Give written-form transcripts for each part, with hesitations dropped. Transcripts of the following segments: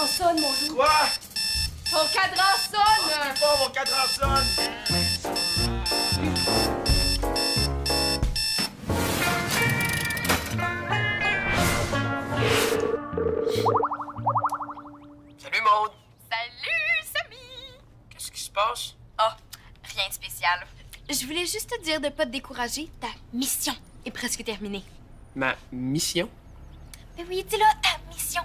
cadran sonne, mon loup. Quoi? Ton cadran sonne! C'est pas mon cadran sonne! Salut, Maude! Salut, Samy! Qu'est-ce qui se passe? Oh, rien de spécial. Je voulais juste te dire de pas te décourager. Ta mission est presque terminée. Ma mission? Ben oui, dis-là, ta mission.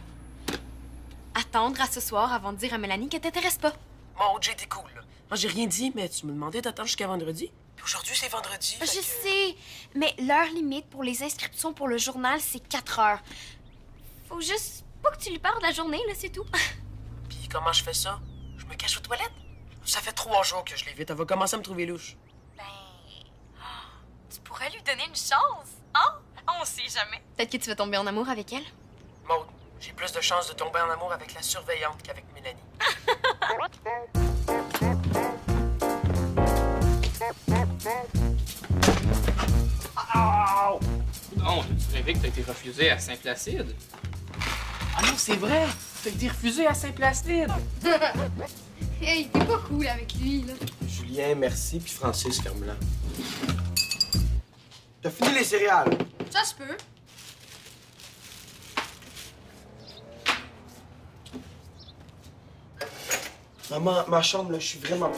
Attendre à ce soir avant de dire à Mélanie qu'elle t'intéresse pas. Maude, j'ai été cool, là. Moi, j'ai rien dit, mais tu me demandais d'attendre jusqu'à vendredi. Puis aujourd'hui, c'est vendredi. Je sais, mais l'heure limite pour les inscriptions pour le journal, c'est 4 heures. Faut juste pas que tu lui parles de la journée, là, c'est tout. Puis comment je fais ça? Je me cache aux toilettes? Ça fait 3 jours que je l'évite. Elle va commencer à me trouver louche. Ben, tu pourrais lui donner une chance, hein? On sait jamais. Peut-être que tu vas tomber en amour avec elle. Maude, j'ai plus de chances de tomber en amour avec la surveillante qu'avec Mélanie. Oh! Non, tu rêvé que t'as été refusé à Saint-Placide? Ah non, c'est vrai! T'as été refusé à Saint-Placide! Hey, t'es pas cool avec lui, là. Julien, merci, puis Francis, ferme-la. T'as fini les céréales? Ça se peut. Maman, ma chambre, là, je suis vraiment...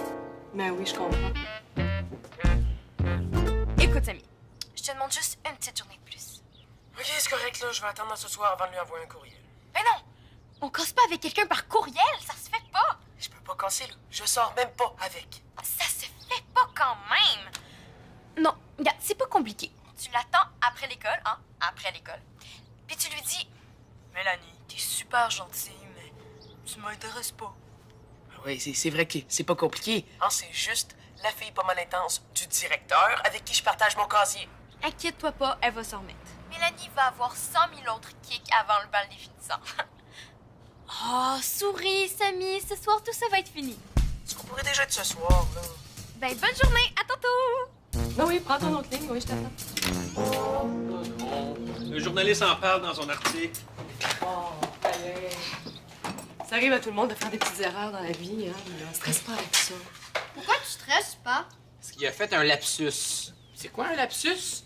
Ben oui, je comprends. Écoute, Samy, je te demande juste une petite journée de plus. OK, c'est correct, là. Je vais attendre ce soir avant de lui envoyer un courriel. Mais non! On casse pas avec quelqu'un par courriel, ça se fait pas! Je peux pas casser, là. Je sors même pas avec. Ça se fait pas quand même! Non, regarde, c'est pas compliqué. Tu l'attends après l'école, hein? Après l'école. Puis tu lui dis... Mélanie, t'es super gentille, mais tu m'intéresses pas. Oui, c'est vrai que c'est pas compliqué. Hein, c'est juste la fille pas mal intense du directeur avec qui je partage mon casier. Inquiète-toi pas, elle va s'en remettre. Mélanie va avoir 100 000 autres kicks avant le bal des finissants. Oh, souris, Samy, ce soir tout ça va être fini. Est-ce qu'on pourrait déjà être ce soir, là? Ben, bonne journée, à tantôt! Ben oui, prends ton autre ligne, oui, je t'attends. Oh non. Le journaliste en parle dans son article. Oh, allez. Ça arrive à tout le monde de faire des petites erreurs dans la vie, hein, mais on stresse pas avec ça. Pourquoi tu stresses pas? Parce qu'il a fait un lapsus. C'est quoi un lapsus?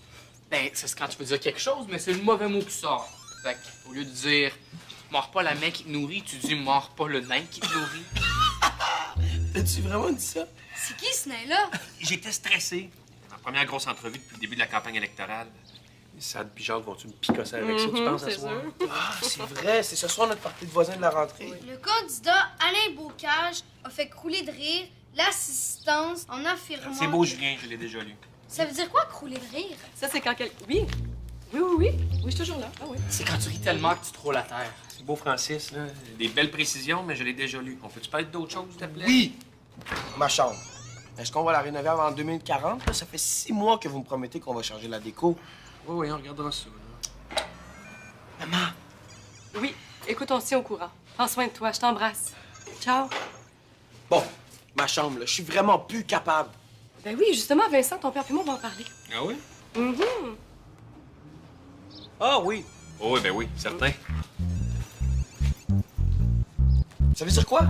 Ben, c'est quand tu veux dire quelque chose, mais c'est le mauvais mot qui sort. Fait qu'au lieu de dire « mords pas la main qui te nourrit », tu dis « mords pas le nain qui te nourrit ». As-tu vraiment dit ça? C'est qui ce nain-là? J'étais stressé. En première grosse entrevue depuis le début de la campagne électorale. Sad puis Jacques vont-tu me picosser avec ça, tu penses, à c'est soir? sûr. Ah, c'est vrai. C'est ce soir notre partie de voisins de la rentrée. Le candidat Alain Bocage a fait crouler de rire l'assistance en affirmant... C'est beau, Julien, je l'ai déjà lu. Ça veut dire quoi, crouler de rire? Ça, c'est quand quelqu'un... Oui. Oui, je suis toujours là. Ah oui. C'est quand tu ris tellement que tu te roules à terre. C'est beau, Francis, là. Des belles précisions, mais je l'ai déjà lu. On peut-tu parler d'autres choses, s'il te plaît? Oui! Ma chambre. Est-ce qu'on va la rénover avant 2040? Là, ça fait 6 mois que vous me promettez qu'on va changer la déco. Oui, on regardera ça, là. Maman! Oui, écoute, on se tient au courant. Prends soin de toi, je t'embrasse. Ciao. Bon, ma chambre, là, je suis vraiment plus capable. Ben oui, justement, Vincent, ton père et moi, on va en parler. Ah oui? Ah oui! Oh, oui, ben oui, certain. Ça veut dire quoi?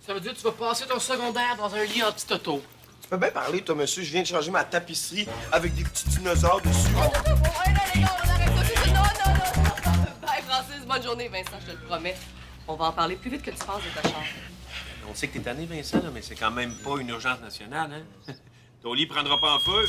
Ça veut dire que tu vas passer ton secondaire dans un lit en petit auto. Tu peux bien parler, toi, monsieur. Je viens de changer ma tapisserie avec des petits dinosaures dessus. Bye, Francis, bonne journée, Vincent, je te le promets. On va en parler plus vite que tu passes de ta chambre. On sait que t'es tanné, Vincent, là, mais c'est quand même pas une urgence nationale, hein? Ton lit prendra pas en feu.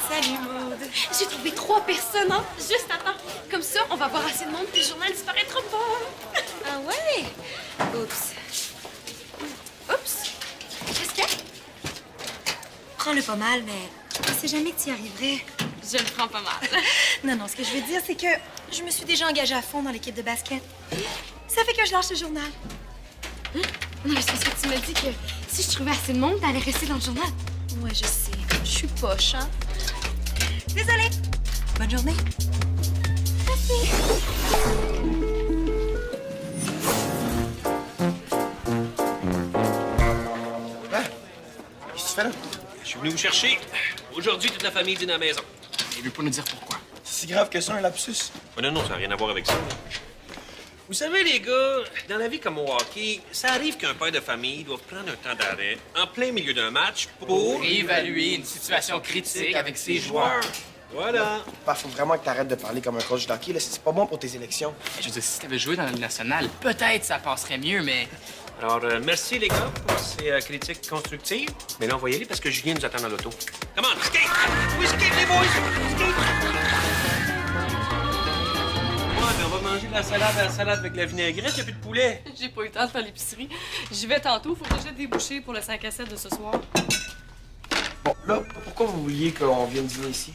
Salut, Maude. J'ai trouvé 3 personnes, hein? Juste à temps. Comme ça, on va avoir assez de monde puis le journal disparaîtra pas. Ah ouais? Oups. Oups. Qu'est-ce qu'il y a? Prends-le pas mal, mais on sait jamais que tu y arriverais. Je le prends pas mal. Non, ce que je veux dire, c'est que je me suis déjà engagée à fond dans l'équipe de basket. Ça fait que je lâche le journal. Non, mais c'est parce que tu m'as dit que si je trouvais assez de monde, t'allais rester dans le journal. Ouais, je sais. Je suis poche, hein? Désolée. Bonne journée. Merci. fais là? Je suis venu vous chercher. Aujourd'hui, toute la famille dîne à la maison. Il veut pas nous dire pourquoi. C'est si grave que ça, un lapsus? Oh, non, ça n'a rien à voir avec ça. Vous savez, les gars, dans la vie comme au hockey, ça arrive qu'un père de famille doit prendre un temps d'arrêt en plein milieu d'un match pour... Évaluer une situation critique avec ses joueurs. Voilà. Bah, faut vraiment que t'arrêtes de parler comme un coach d'hockey, là. C'est pas bon pour tes élections. Je veux dire, si t'avais joué dans la Ligue nationale, peut-être ça passerait mieux, mais... Alors, merci, les gars, pour ces critiques constructives. Mais là, on va y aller parce que Julien nous attend dans l'auto. Come on, skate! Oui, skate, les boys! Skate! On va manger de la salade avec la vinaigrette, il n'y a plus de poulet. J'ai pas eu le temps de faire l'épicerie. J'y vais tantôt, faut que j'achète des bouchées pour le 5 à 7 de ce soir. Bon, là, pourquoi vous vouliez qu'on vienne dîner ici?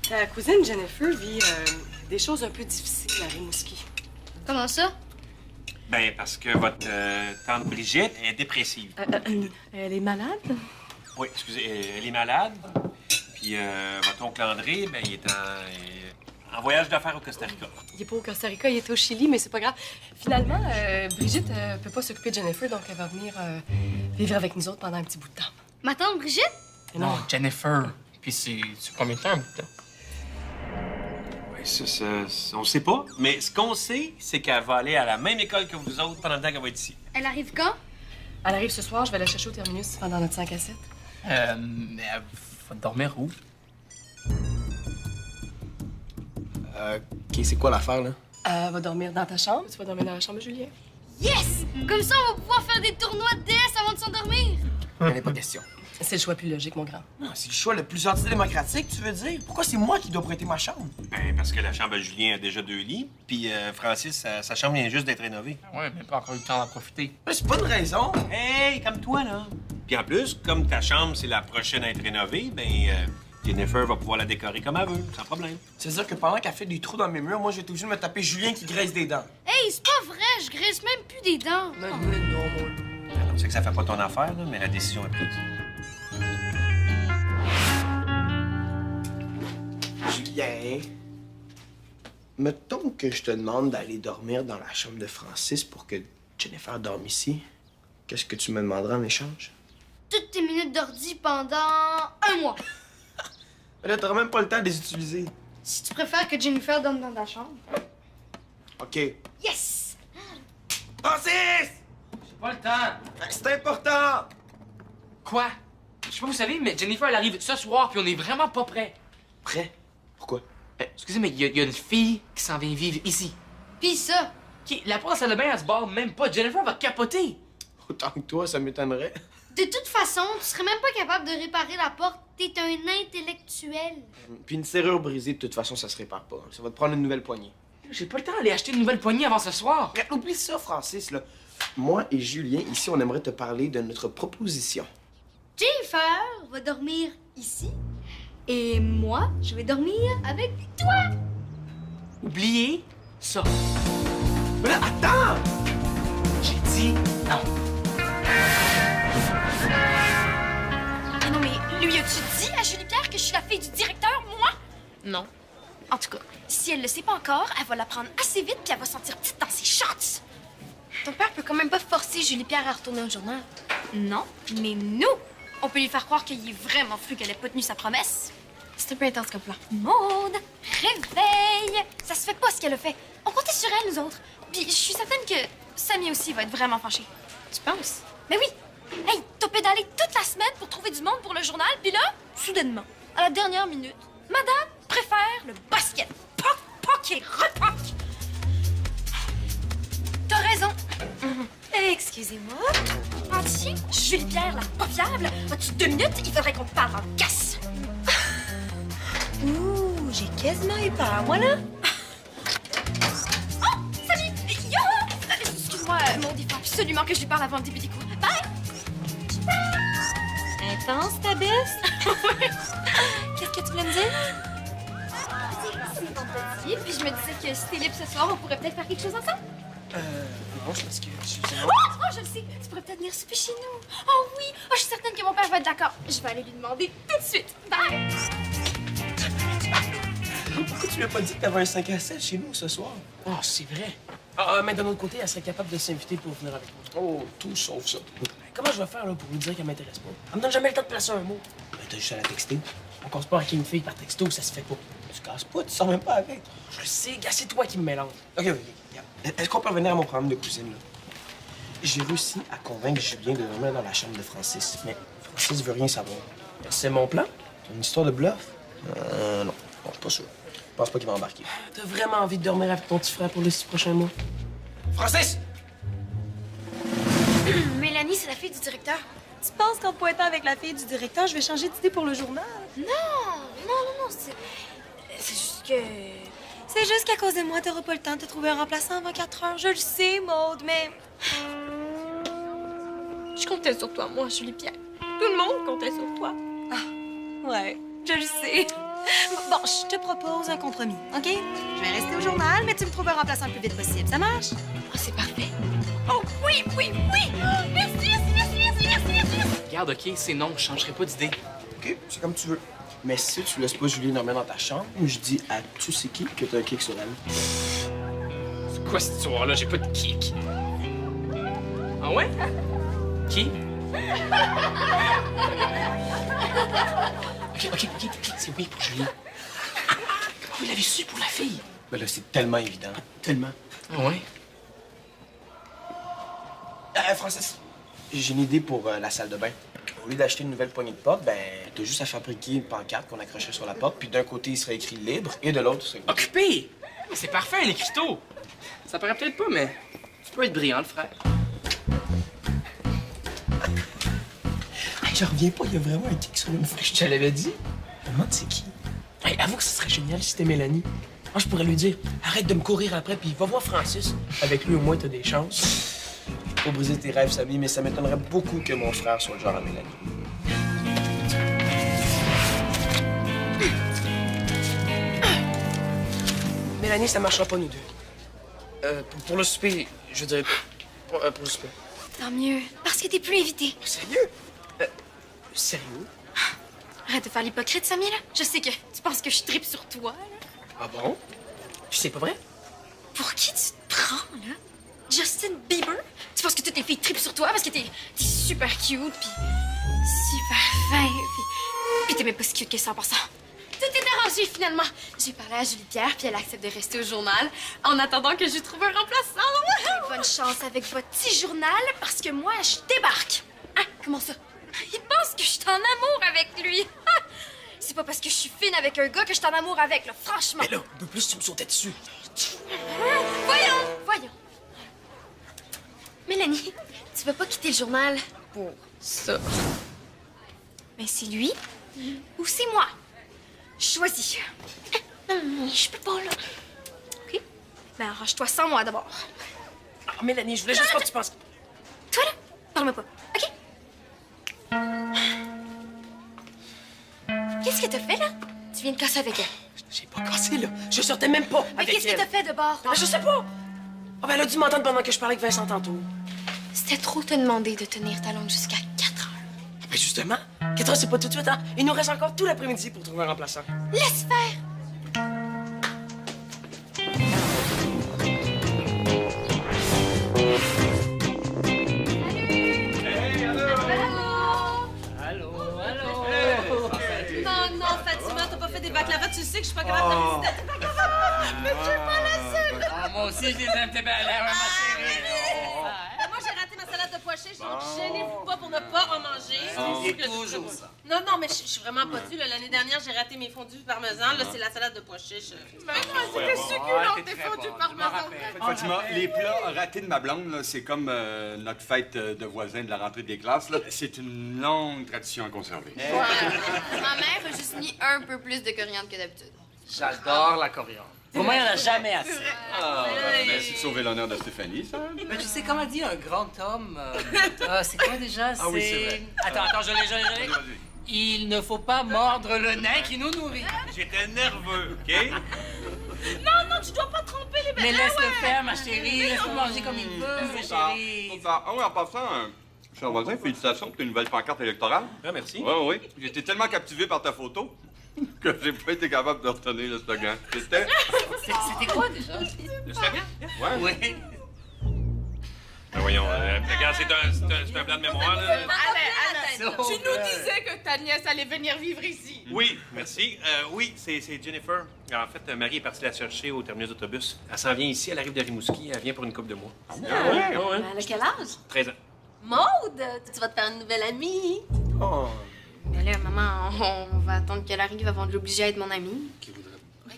Ta cousine Jennifer vit des choses un peu difficiles à Rimouski. Comment ça? Ben, parce que votre tante Brigitte est dépressive. Elle est malade? Oui, excusez, elle est malade. Puis votre oncle André, ben, il est en voyage d'affaires au Costa Rica. Il est pas au Costa Rica, il est au Chili, mais c'est pas grave. Finalement, Brigitte peut pas s'occuper de Jennifer, donc elle va venir vivre avec nous autres pendant un petit bout de temps. Ma tante Brigitte? Non, Jennifer. Puis c'est combien de temps, un bout de temps? On le sait pas, mais ce qu'on sait, c'est qu'elle va aller à la même école que vous autres pendant le temps qu'elle va être ici. Elle arrive quand? Elle arrive ce soir, je vais la chercher au terminus pendant notre 5 à 7. Mais elle va dormir où? OK, c'est quoi l'affaire, là? Elle va dormir dans ta chambre, tu vas dormir dans la chambre de Julien. Yes! Comme ça, on va pouvoir faire des tournois de DS avant de s'endormir. Il n'est pas question. C'est le choix plus logique, mon grand. Non, c'est le choix le plus antidémocratique, tu veux dire? Pourquoi c'est moi qui dois prêter ma chambre? Ben, parce que la chambre de Julien a déjà 2 lits, puis Francis, sa chambre vient juste d'être rénovée. Ouais, mais pas encore eu le temps d'en profiter. Mais c'est pas une raison. Hey, comme toi, là. Puis en plus, comme ta chambre, c'est la prochaine à être rénovée, ben, Jennifer va pouvoir la décorer comme elle veut, sans problème. C'est-à-dire que pendant qu'elle fait des trous dans mes murs, moi, je vais être obligé de me taper Julien qui graisse des dents. Hey, c'est pas vrai, je graisse même plus des dents. Mais non, mon loup. On sait que ça fait pas ton affaire, là, mais la décision est prise. Julien, mettons que je te demande d'aller dormir dans la chambre de Francis pour que Jennifer dorme ici. Qu'est-ce que tu me demanderas en échange? Toutes tes minutes d'ordi pendant 1 mois. Mais là, t'auras même pas le temps de les utiliser. Si tu préfères que Jennifer dorme dans ta chambre. OK. Yes! Francis! J'ai pas le temps. C'est important! Quoi? Je sais pas, vous savez, mais Jennifer, elle arrive ce soir, puis on est vraiment pas prêts. Prêt? Pourquoi? Excusez, mais il y a une fille qui s'en vient vivre ici. Pis ça? Qui, la porte de la salle de bain, elle se barre même pas. Jennifer va capoter. Autant que toi, ça m'étonnerait. De toute façon, tu serais même pas capable de réparer la porte. T'es un intellectuel. Puis une serrure brisée, de toute façon, ça se répare pas. Ça va te prendre une nouvelle poignée. J'ai pas le temps d'aller acheter une nouvelle poignée avant ce soir. Mais oublie ça, Francis, là. Moi et Julien, ici, on aimerait te parler de notre proposition. Jennifer va dormir ici. Et moi, je vais dormir avec toi. Oubliez ça. Mais là, attends! J'ai dit non. Mais non, mais lui, as-tu dit à Julie Pierre que je suis la fille du directeur, moi? Non. En tout cas, si elle le sait pas encore, elle va l'apprendre assez vite puis elle va se sentir petite dans ses shorts. Ton père peut quand même pas forcer Julie Pierre à retourner au journal. Non, mais nous, on peut lui faire croire qu'il est vraiment fru qu'elle ait pas tenu sa promesse. C'est un peu intense comme plan. Maude, réveille! Ça se fait pas ce qu'elle a fait. On comptait sur elle, nous autres. Puis je suis certaine que Samy aussi va être vraiment fâché. Tu penses? Mais oui! Hey, t'as pédalé toute la semaine pour trouver du monde pour le journal, puis là, soudainement, à la dernière minute, madame préfère le basket. Poc, poc et repoc! T'as raison. Excusez-moi. Entier, Julie Pierre, la pas fiable. As-tu 2 minutes? Il faudrait qu'on te parle en casse. Ouh, j'ai quasiment eu peur, moi, là. Oh, salut! Yo! Excuse-moi, Maud, il faut absolument que je lui parle avant le début des cours. Bye! Intense, ta baisse? Qu'est-ce que tu voulais me dire? C'est vendredi, puis je me disais que si t'es libre ce soir, on pourrait peut-être faire quelque chose ensemble. Non, je m'excuse. Oh, je le sais, tu pourrais peut-être venir souper chez nous. Oh oui, oh, je suis certaine que mon père va être d'accord. Je vais aller lui demander tout de suite. Bye! Pourquoi tu lui as pas dit que t'avais un 5 à 7 chez nous ce soir? Oh, c'est vrai. Ah, mais d'un autre côté, elle serait capable de s'inviter pour venir avec nous. Oh, tout sauf ça. comment je vais faire là, pour lui dire qu'elle m'intéresse pas? Elle me donne jamais le temps de placer un mot. Ben, t'as juste à la texter. On casse pas avec une fille par texto, ça se fait pas. Tu casses pas, tu sors même pas avec. Je le sais, gars, c'est toi qui me mélange. OK. Est-ce qu'on peut revenir à mon problème de cousine, là? J'ai réussi à convaincre Julien de dormir dans la chambre de Francis, mais Francis veut rien savoir. C'est mon plan? Une histoire de bluff? Non, pas sûr. Je pense pas qu'il va embarquer. T'as vraiment envie de dormir avec ton petit frère pour les 6 prochains mois? Francis! Mélanie, c'est la fille du directeur. Tu penses qu'en pointant avec la fille du directeur, je vais changer d'idée pour le journal? Non, c'est juste que... C'est juste qu'à cause de moi, t'auras pas le temps de te trouver un remplaçant avant 4 heures. Je le sais, Maude, mais... Je comptais sur toi, moi, Julie Pierre. Tout le monde comptait sur toi. Ouais, je le sais. Bon, je te propose un compromis, OK? Je vais rester au journal, mais tu me trouves un remplaçant le plus vite possible. Ça marche? Oh, c'est parfait. Oh, oui! Merci. Regarde, OK, c'est non, je changerai pas d'idée. OK, c'est comme tu veux. Mais si tu laisses pas Julien dormir dans ta chambre, je dis à tu sais qui que t'as un kick sur elle. C'est quoi cette histoire-là? J'ai pas de kick. Ah ouais? Qui? OK, c'est oui pour Julien. Comment vous l'avez su pour la fille? Ben là, c'est tellement évident. Tellement. Ah ouais? Francis, j'ai une idée pour la salle de bain. Au lieu d'acheter une nouvelle poignée de porte, ben, t'as juste à fabriquer une pancarte qu'on accrochait sur la porte, puis d'un côté, il serait écrit libre, et de l'autre, il serait... Occupé! Mais c'est parfait, un écriteau! Ça paraît peut-être pas, mais tu peux être brillant, le frère. Hey, j'en reviens pas, il y a vraiment un kick sur une fille. Je te l'avais dit. Je me demande c'est qui. Hey, avoue que ce serait génial si c'était Mélanie. Moi, je pourrais lui dire, arrête de me courir après, puis va voir Francis. Avec lui, au moins, t'as des chances. Faut briser tes rêves, Samy, mais ça m'étonnerait beaucoup que mon frère soit le genre à Mélanie. Mélanie, ça marchera pas, nous deux. Pour le souper, je veux dire, pour le souper. Tant mieux, parce que t'es plus invité. Sérieux? Sérieux? Arrête de faire l'hypocrite, Samy, là. Je sais que tu penses que je tripe sur toi, là. Ah bon? Puis c'est pas vrai? Pour qui tu te prends, là? Justin Bieber? Tu penses que toutes les filles tripent sur toi parce que t'es super cute, puis super fin, puis t'es même pas si cute que ça en passant. Tout est arrangé, finalement. J'ai parlé à Julie Pierre, puis elle accepte de rester au journal en attendant que je trouve un remplaçant. Bonne chance avec votre petit journal, parce que moi, je débarque. Hein? Comment ça? Il pense que je suis en amour avec lui. C'est pas parce que je suis fine avec un gars que je suis en amour avec, là, franchement. Mais là, un peu plus, tu me sautais dessus. Voyons. Mélanie, tu veux pas quitter le journal pour ça. Mais c'est lui ou c'est moi? Choisis. Non, je peux pas, là. OK? Ben, arrange-toi sans moi, d'abord. Ah, Mélanie, je voulais juste pas que tu penses... Toi, là, parle-moi pas, OK? Qu'est-ce que t'as fait, là? Tu viens de casser avec elle. J'ai pas cassé, là. Je sortais même pas Mais avec qu'est-ce que elle. t'as fait de bord? Ah, je sais pas. Ah, ben, elle a dû m'entendre pendant que je parlais avec Vincent tantôt. C'était trop te demander de tenir ta langue jusqu'à 4 heures. Ben, justement, 4 heures, c'est pas tout de suite, hein. Il nous reste encore tout l'après-midi pour trouver un remplaçant. Laisse faire! Non, Fatima, t'as pas fait des baccalauréats, tu sais que je suis pas capable de résister à tes baccalauréats. Mais tu es pas la seule. Moi aussi, je les aime, tes belles lèvres, ma chérie. Moi, j'ai raté ma salade de pois chiches, donc gênez-vous pas pour ne pas en manger. C'est toujours ça. Non, mais je suis vraiment pas due. L'année dernière, j'ai raté mes fondus parmesan. Là, c'est la salade de pois chiches. C'était succulent, tes fondus parmesan. Fatima, les plats ratés de ma blonde, là, c'est comme notre fête de voisins de la rentrée des classes. Là. C'est une longue tradition à conserver. Ma mère a juste mis un peu plus de coriandre que d'habitude. J'adore la coriandre. Pour moi, il n'y en a jamais assez. Mais c'est de sauver l'honneur de Stéphanie, ça. Mais tu sais comment dit un grand homme? C'est quoi déjà? Ah oui, c'est vrai. Attends, je l'ai. Il ne faut pas mordre le nain qui nous nourrit. J'étais nerveux, OK? Non, tu dois pas tromper les Mais laisse-le faire, ma chérie. Laisse-le manger comme il veut, ma chérie. Ah oui, en passant, cher voisin, félicitations pour tes nouvelles pancartes électorales. Ah, merci. Oui. J'étais tellement captivé par ta photo que j'ai pas été capable de retenir le slogan. C'était quoi déjà? Le slogan? Ouais. Oui. Ben voyons. Regarde, c'est un blanc de mémoire, là. Tu nous disais que ta nièce allait venir vivre ici. Oui, merci. Oui, c'est Jennifer. En fait, Marie est partie la chercher au terminus d'autobus. Elle s'en vient ici, elle arrive de Rimouski. Elle vient pour une couple de mois. Elle a quel âge? 13 ans. Maude, tu vas te faire une nouvelle amie. Oh. Mais là, maman, on va attendre qu'elle arrive avant de l'obliger à être mon amie.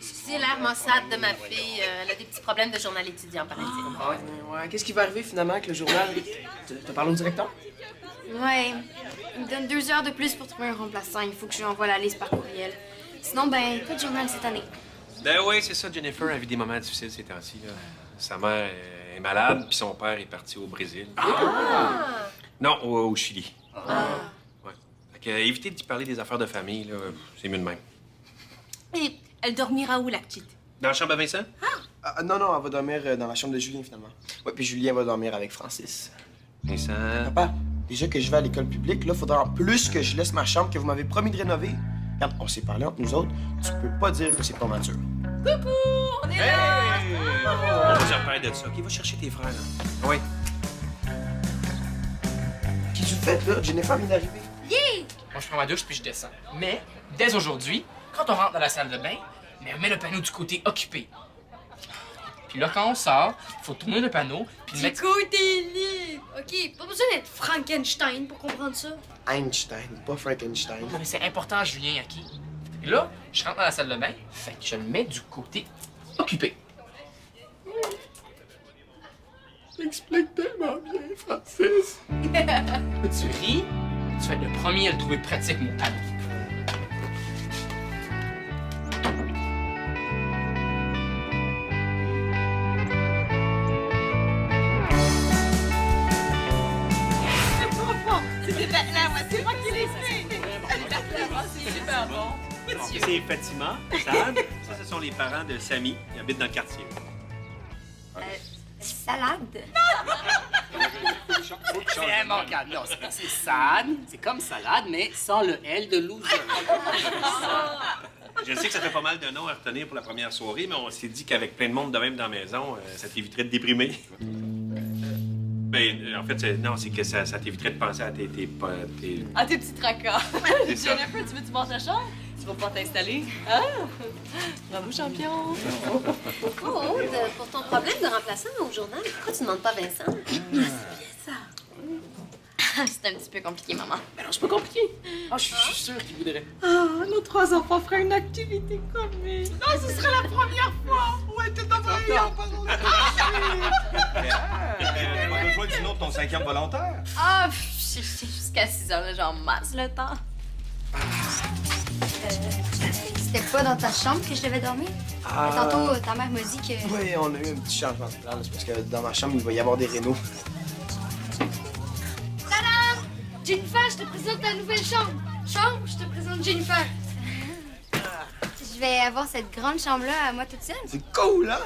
C'est l'air maussade de ma fille. Elle a des petits problèmes de journal étudiant, paraît-il. Ouais, qu'est-ce qui va arriver finalement avec le journal? T'as parlé au directeur? Ouais. Il me donne 2 heures de plus pour trouver un remplaçant. Il faut que je lui envoie la liste par courriel. Sinon, ben, pas de journal cette année. Ben oui, c'est ça. Jennifer a vu des moments difficiles ces temps-ci. Sa mère est malade, puis son père est parti au Brésil. Ah! Non, au Chili. Ouais. Fait que, évitez d'y parler des affaires de famille, là. C'est mieux de même. Et elle dormira où, la petite? Dans la chambre à Vincent? Non, elle va dormir dans la chambre de Julien, finalement. Ouais, puis Julien va dormir avec Francis. Vincent... Papa, déjà que je vais à l'école publique, là, faudra en plus que je laisse ma chambre que vous m'avez promis de rénover. Regarde, on s'est parlé entre nous autres. Tu peux pas dire que c'est pas mature. Coucou! On est là! On va se reparler de ça. OK, va chercher tes frères, là. Oui. Qu'est-ce que tu fais, là? Jennifer vient d'arriver. Moi, je prends ma douche puis je descends. Mais, dès aujourd'hui, quand on rentre dans la salle de bain, on met le panneau du côté occupé. Puis là, quand on sort, il faut tourner le panneau puis le mettre... côté libre. OK, pas besoin d'être Frankenstein pour comprendre ça. Einstein, pas Frankenstein. Non, mais c'est important, Julien, OK? Et là, je rentre dans la salle de bain, fait que je le mets du côté occupé. T'expliques tellement bien, Francis. Tu ris, tu vas être le premier à le trouver pratique, mon panneau. C'est moi qui l'ai fait! C'est super bon. C'est Fatima, Sad. Ça, ce sont les parents de Samy, qui habitent dans le quartier. Salade? C'est immanquable. Non, c'est sad, c'est comme salade, mais sans le L de loser. Je sais que ça fait pas mal de noms à retenir pour la première soirée, mais on s'est dit qu'avec plein de monde de même dans la maison, ça t'éviterait de déprimer. Ben, en fait, c'est que ça t'éviterait de penser à tes petits tracas. C'est ça. Jennifer, tu veux-tu voir ta chambre? Tu vas pouvoir t'installer. Ah! Bravo, champion! Aude, pour ton problème de remplaçant au journal, pourquoi tu demandes pas Vincent? C'est bien ça. C'est un petit peu compliqué, maman. Mais non, c'est pas compliqué. Ah, je suis sûr qu'il voudrait. Ah, nos 3 enfants feraient une activité commune. Non, ce serait la première fois! Ouais, t'es envoyé en parlant de On a besoin du nom de ton 5e volontaire. Ah, c'est jusqu'à 6 heures, là, genre masse le temps. C'était pas dans ta chambre que je devais dormir? Tantôt, ta mère m'a dit que... Oui, on a eu un petit changement de plan, là. C'est parce que dans ma chambre, il va y avoir des rénaux. Tadam! Jennifer, je te présente ta nouvelle chambre. Chambre, je te présente Jennifer. Je vais avoir cette grande chambre-là à moi toute seule. C'est cool, hein?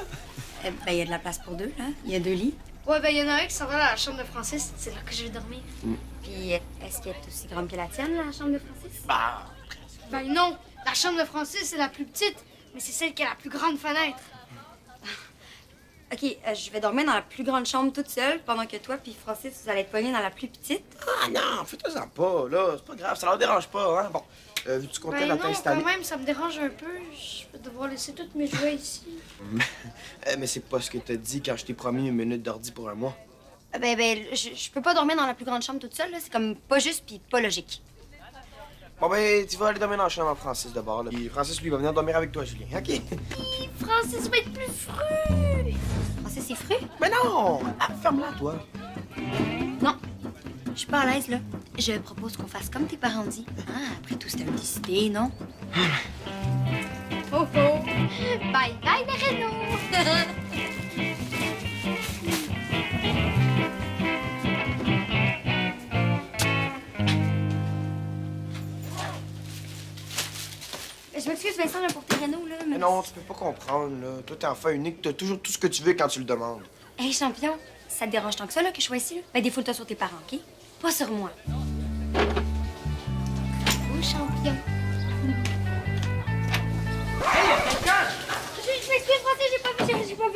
Ben, il y a de la place pour 2, là. Il y a 2 lits. Ouais, ben, il y en a un qui s'en va dans la chambre de Francis. C'est là que je vais dormir. Puis, est-ce qu'elle est aussi grande que la tienne, la chambre de Francis? Ben non, la chambre de Francis, c'est la plus petite, mais c'est celle qui a la plus grande fenêtre. OK, je vais dormir dans la plus grande chambre toute seule, pendant que toi puis Francis, vous allez être pognés dans la plus petite. Ah non, fais-toi-en pas, là. C'est pas grave, ça leur dérange pas, hein? Bon, veux-tu compter Ben à non, t'installer? quand même, ça me dérange un peu. Je vais devoir laisser tous mes jouets ici. Mais c'est pas ce que t'as dit quand je t'ai promis une minute d'ordi pour un mois. Ben, je peux pas dormir dans la plus grande chambre toute seule, là. C'est comme pas juste puis pas logique. Bon, ben, tu vas aller dormir dans la chambre à Francis d'abord, là. Puis Francis, lui, va venir dormir avec toi, Julien, OK? Francis va être plus fru. Francis, c'est fru? Mais non! Ah, ferme-la, toi. Non. Je suis pas à l'aise, là. Je propose qu'on fasse comme tes parents dit. Ah, après tout, c'était une décidé, non? Oh oh. Bye bye, les Renault! Je m'excuse, Vincent, là, pour tes Renault, là. Mais non, tu peux pas comprendre, là. Toi, t'es enfant unique, t'as toujours tout ce que tu veux quand tu le demandes. Hey, champion, ça te dérange tant que ça, là, que je sois ici, là? Ben, défoule-toi sur tes parents, OK? Pas sur moi. Oh, champion. Je m'excuse, Francis, j'ai pas vu.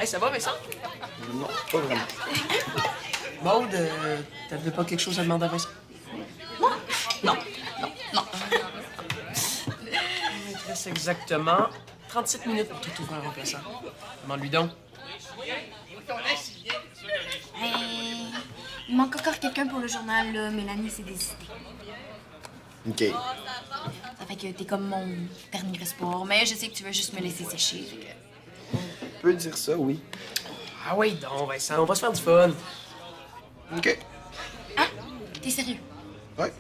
Hey, ça va, Vincent? Non, pas vraiment. Maude, t'avais pas quelque chose à demander à Vincent? Non. Il te reste exactement 37 minutes pour tout trouver un remplaçant. Demande-lui donc. Il manque encore quelqu'un pour le journal, là. Mélanie s'est décidée. OK. Ça fait que t'es comme mon dernier espoir, mais je sais que tu veux juste me laisser sécher. Fait que... Tu peux dire ça, oui. Ah oui, donc, Vincent, on va se faire du fun. OK. Ah, t'es sérieux? Ouais.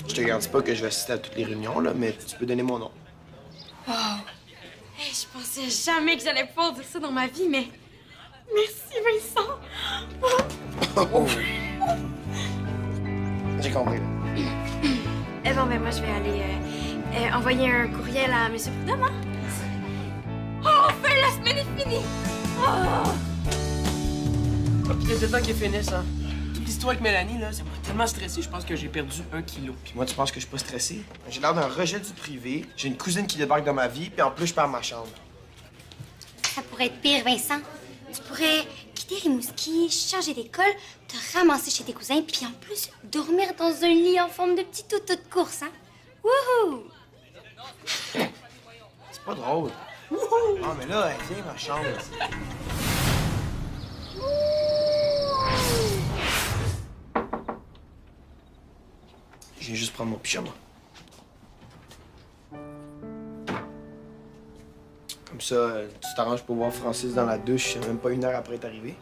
Je te garantis pas que je vais assister à toutes les réunions, là, mais tu peux donner mon nom. Oh. Hey, je pensais jamais que j'allais pouvoir dire ça dans ma vie, mais... Merci, Vincent! Oh. J'ai compris, là. Eh bon, ben moi, je vais aller envoyer un courriel à M. Prudhomme, hein? Oh, enfin, la semaine est finie! Oh! Il était temps qu'il finisse, hein. Toute l'histoire avec Mélanie, là, ça m'a tellement stressé, je pense que j'ai perdu 1 kilo. Puis moi, tu penses que je suis pas stressé? J'ai l'air d'un rejet du privé, j'ai une cousine qui débarque dans ma vie, puis en plus, je perds ma chambre. Ça pourrait être pire, Vincent. Tu pourrais quitter Rimouski, changer d'école, te ramasser chez tes cousins, puis en plus, dormir dans un lit en forme de petit toutou de course, hein? Wouhou! C'est pas drôle. Wouhou! Ah, mais là, viens, ma chambre. Je viens juste prendre mon pyjama. Comme ça, tu t'arranges pour voir Francis dans la douche, même pas 1 heure après être arrivé.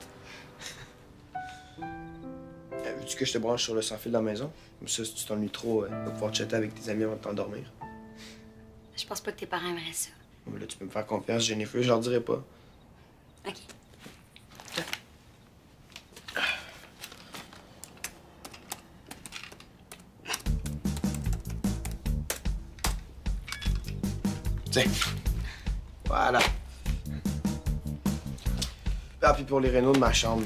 Veux-tu que je te branche sur le sans-fil dans la maison? Comme ça, si tu t'ennuies trop, tu vas pouvoir chatter avec tes amis avant de t'endormir. Je pense pas que tes parents aimeraient ça. Mais là, tu peux me faire confiance, Jennifer, je leur dirai pas. OK. Tiens. Voilà. Ah, puis pour les rénaux de ma chambre,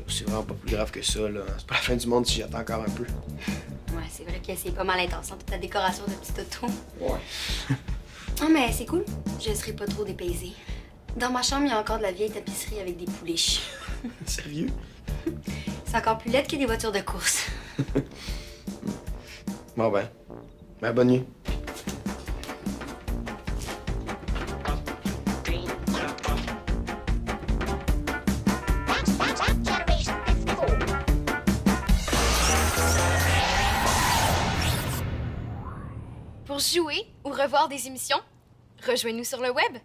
c'est vraiment pas plus grave que ça, là. C'est pas la fin du monde si j'attends encore un peu. Ouais, c'est vrai que c'est pas mal intéressant, toute ta décoration de petit auto. Ouais. Ah, mais c'est cool. Je serai pas trop dépaysée. Dans ma chambre, il y a encore de la vieille tapisserie avec des pouliches. Sérieux? C'est encore plus laid que des voitures de course. Bon ben. Ben, bonne nuit. Pour jouer ou revoir des émissions, rejoignez-nous sur le web